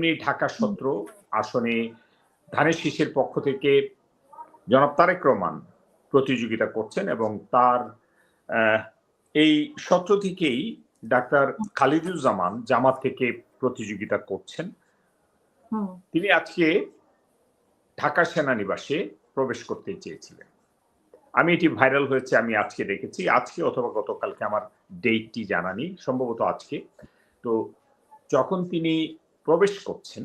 তিনি ঢাকা 17 আসনে ধানের শীষের পক্ষ থেকে জনাব তারেক রহমান প্রতিযোগিতা করছেন এবং তার এই 17 থেকেই ডাক্তার খালিদুজ্জামান জামাত থেকে প্রতিযোগিতা করছেন। তিনি আজকে ঢাকা সেনানিবাসে প্রবেশ করতে চেয়েছিলেন। আমি এটি ভাইরাল হয়েছে, আমি আজকে দেখেছি, আজকে অথবা গতকালকে, আমার ডেটটি জানা নেই, সম্ভবত আজকে। তো যখন তিনি প্রবেশ করছেন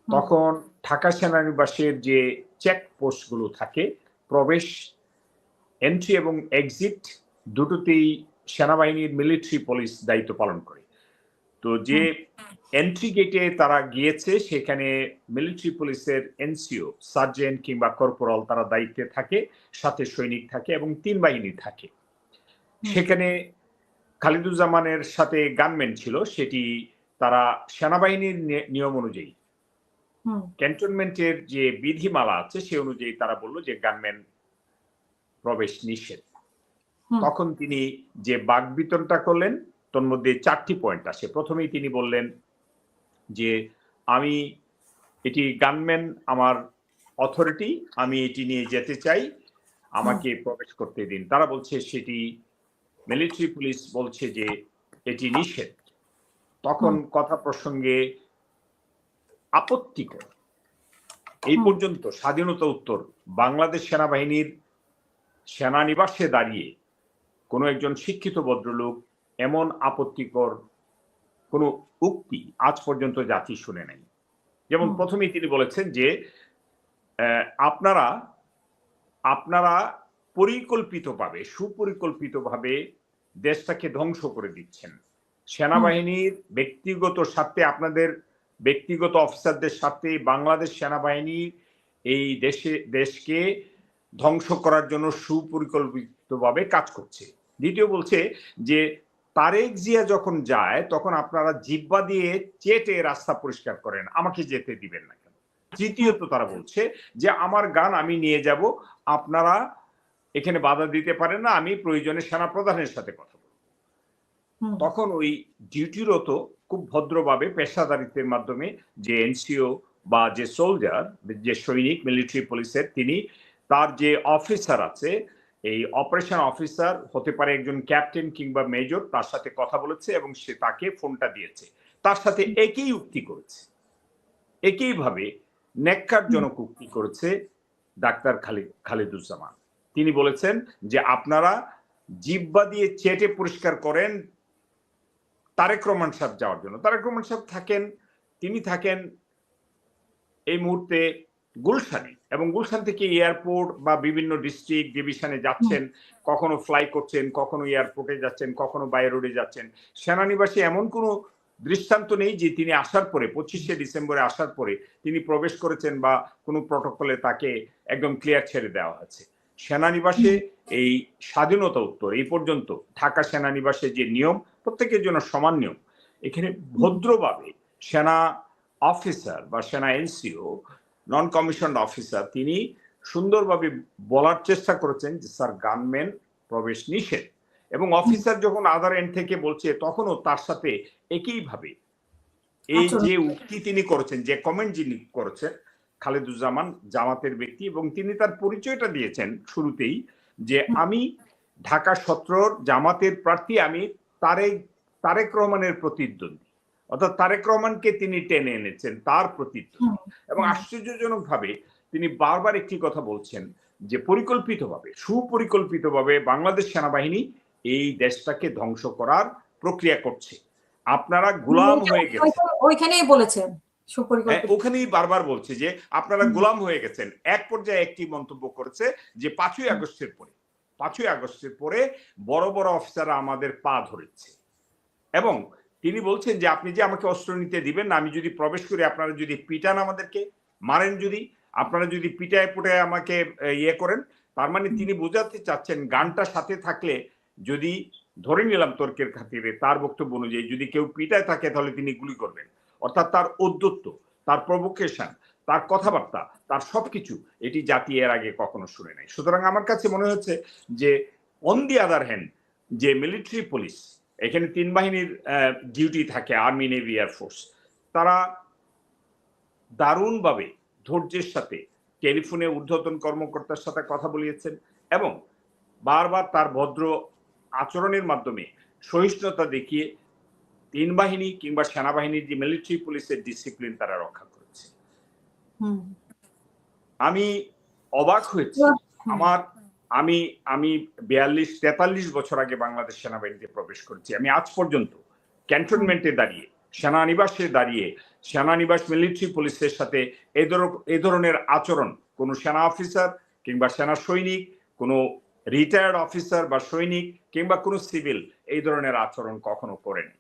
তখন ঢাকা সেনানিবাসের যে চেক পোস্টগুলো থাকে, প্রবেশ, এন্ট্রি এবং এক্সিট দুটোতেই সেনাবাহিনীর মিলিটারি পুলিশ দায়িত্ব পালন করে। তো যে এন্ট্রি গেটে তারা গিয়েছে সেখানে মিলিটারি পুলিশের এনসিও, সার্জেন্ট কিংবা কর্পোরাল তারা দায়িত্বে থাকে, সাথে সৈনিক থাকে এবং 3 বাহিনী থাকে। সেখানে খালিদুজ্জামানের সাথে গানম্যান ছিল, সেটি তারা সেনাবাহিনীর নিয়ম অনুযায়ী, ক্যান্টনমেন্টের যে বিধিমালা আছে সে অনুযায়ী তারা বলল যে গানম্যান প্রবেশ নিষেধ। তখন তিনি যে বাকবিতনটা করলেন তোর মধ্যে 4টি পয়েন্ট আসে। প্রথমেই তিনি বললেন যে আমি এটি গানম্যান, আমার অথরিটি, আমি এটি নিয়ে যেতে চাই, আমাকে প্রবেশ করতে দিন। তারা বলছে সেটি, মিলিটারি পুলিশ বলছে যে এটি নিষেধ। তখন কথা প্রসঙ্গে আপত্তিকর। এই পর্যন্ত স্বাধীনতা উত্তর বাংলাদেশ সেনাবাহিনীর সেনানিবাসে দাঁড়িয়ে কোনো একজন শিক্ষিত ভদ্রলোক এমন আপত্তিকর কোনো উক্তি আজ পর্যন্ত জাতি শুনে নাই। যেমন প্রথমেই তিনি বলেছেন যে আপনারা পরিকল্পিতভাবে, সুপরিকল্পিতভাবে দেশটাকে ধ্বংস করে দিচ্ছেন। সেনাবাহিনীর ব্যক্তিগত স্বার্থে, আপনাদের ব্যক্তিগত অফিসারদের স্বার্থে বাংলাদেশ সেনাবাহিনী এই দেশকে ধ্বংস করার জন্য সুপরিকল্পিতভাবে কাজ করছে। দ্বিতীয় বলছে যে তারেক জিয়া যখন যায় তখন আপনারা জিহ্বা দিয়ে চেটে রাস্তা পরিষ্কার করেন, আমাকে যেতে দিবেন না কেন। তৃতীয়ত তারা বলছে যে আমার গান আমি নিয়ে যাব, আপনারা এখানে বাধা দিতে পারেন না, আমি প্রয়োজনে সেনা প্রধানের সাথে কথা বলব। তখন ওই ডিউটিরত খুব ভদ্রভাবে পেশাদারিত্বের মাধ্যমে যে এনসিও বা যে সোলজার, যে সৈনিক মিলিটারি পুলিশের, তিনি তার যে অফিসার আছে, এই অপারেশন অফিসার হতে পারে একজন ক্যাপ্টেন কিংবা মেজর, তার সাথে কথা বলেছে এবং সে তাকে ফোনটা দিয়েছে, তার সাথে একই উক্তি করেছে, একইভাবে ন্যাক্কারজনক উক্তি করেছে ডাক্তার খালিদুজ্জামান। তিনি বলেছেন যে আপনারা জিহ্বা দিয়ে চেটে পরিষ্কার করেন তারেক রহমান সাহেব যাওয়ার জন্য। তারেক রহমান সাহেব তিনি থাকেন এই মুহূর্তে গুলশানে, এবং গুলশান থেকে এয়ারপোর্ট বা বিভিন্ন ডিস্ট্রিক্ট ডিভিশনে যাচ্ছেন, কখনো ফ্লাই করছেন, কখনো এয়ারপোর্টে যাচ্ছেন, কখনো বাই রোডে যাচ্ছেন। সেনানিবাসে এমন কোনো দৃষ্টান্ত নেই যে তিনি আসার পরে, 25শে ডিসেম্বরে আসার পরে তিনি প্রবেশ করেছেন বা কোনো প্রটোকলে তাকে একদম ক্লিয়ার ছেড়ে দেওয়া হয়েছে। সেনানিবাসে এই স্বাধীনতা উত্তর এই পর্যন্ত ঢাকা সেনানিবাসে যে নিয়ম, প্রত্যেকের জন্য সমান নিয়ম, এখানে ভদ্রভাবে সেনা অফিসার বা সেনা এনসিও, নন কমিশনড অফিসার, তিনি সুন্দরভাবে বলার চেষ্টা করেছেন যে স্যার গানম্যান প্রবেশ নিষেধ, এবং অফিসার যখন আদার এন্ড থেকে বলছে তখনও তার সাথে একইভাবে এই যে উক্তি তিনি করেছেন, যে কমেন্ট যিনি করেছেন, খালিদুজ্জামান জামাতের ব্যক্তি, এবং তিনি তার পরিচয়টা দিয়েছেন শুরুতেই যে আমি ঢাকা 17 জামাতের প্রার্থী, আমি তারেক রহমানের প্রতিদ্বন্দ্বী, অর্থাৎ তারেক রহমানকে তিনি টেনে এনেছেন, তার প্রতিদ্বন্দ্বী। এবং আশ্চর্যজনক ভাবে তিনি বারবার একটি কথা বলছেন যে পরিকল্পিতভাবে, সুপরিকল্পিতভাবে বাংলাদেশ সেনাবাহিনী এই দেশটাকে ধ্বংস করার প্রক্রিয়া করছে, আপনারা গোলাম হয়ে গেছেন। ওইখানেই বলেছেন, ওখানেই বারবার বলছে যে আপনারা গোলাম হয়ে গেছেন। এক পর্যায়ে একটি মন্তব্য করেছে যে 5ই আগস্টের পরে বড় বড় অফিসাররা আমাদের পা ধরেছে, এবং তিনি বলছেন যে আপনি যে আমাকে অস্ত্র নিতে দিবেন না, আমি যদি প্রবেশ করি, আপনারা যদি পিটান, আমাদেরকে মারেন, যদি আপনারা যদি পিটায় পুটায় আমাকে ইয়ে করেন, তার মানে তিনি বোঝাতে চাচ্ছেন গানটা সাথে থাকলে, যদি ধরে নিলাম তর্কের খাতিরে তার বক্তব্য অনুযায়ী যদি কেউ পিটায় থাকে তাহলে তিনি গুলি করবেন। অর্থাৎ তার ঔদ্ধত্য, তার প্রভোকেশন, তার কথাবার্তা, তার সবকিছু, এটি জাতি এর আগে কখনো শুনে নাই। সুতরাং আমার কাছে মনে হচ্ছে যে অন দি আদার হ্যান্ড যে মিলিটারি পুলিশ, এখানে 3 বাহিনীর ডিউটি থাকে, আর্মি, নেভি, এয়ারফোর্স, তারা দারুণভাবে ধৈর্যের সাথে টেলিফোনে ঊর্ধ্বতন কর্মকর্তার সাথে কথা বলিয়েছেন এবং বারবার তার ভদ্র আচরণের মাধ্যমে সহিষ্ণুতা দেখিয়ে তিন বাহিনী কিংবা সেনাবাহিনীর যে মিলিটারি পুলিশের ডিসিপ্লিন তারা রক্ষা করেছে। আমি অবাক হয়েছি। আমি 43 বছর আগে বাংলাদেশ সেনাবাহিনীতে প্রবেশ করেছি। আমি আজ পর্যন্ত ক্যান্টনমেন্টে দাঁড়িয়ে, সেনানিবাসে দাঁড়িয়ে, সেনানিবাস মিলিটারি পুলিশের সাথে এই ধরনের আচরণ কোনো সেনা অফিসার কিংবা সেনা সৈনিক, কোনো রিটায়ার্ড অফিসার বা সৈনিক কিংবা কোনো সিভিল এই ধরনের আচরণ কখনো করেনি।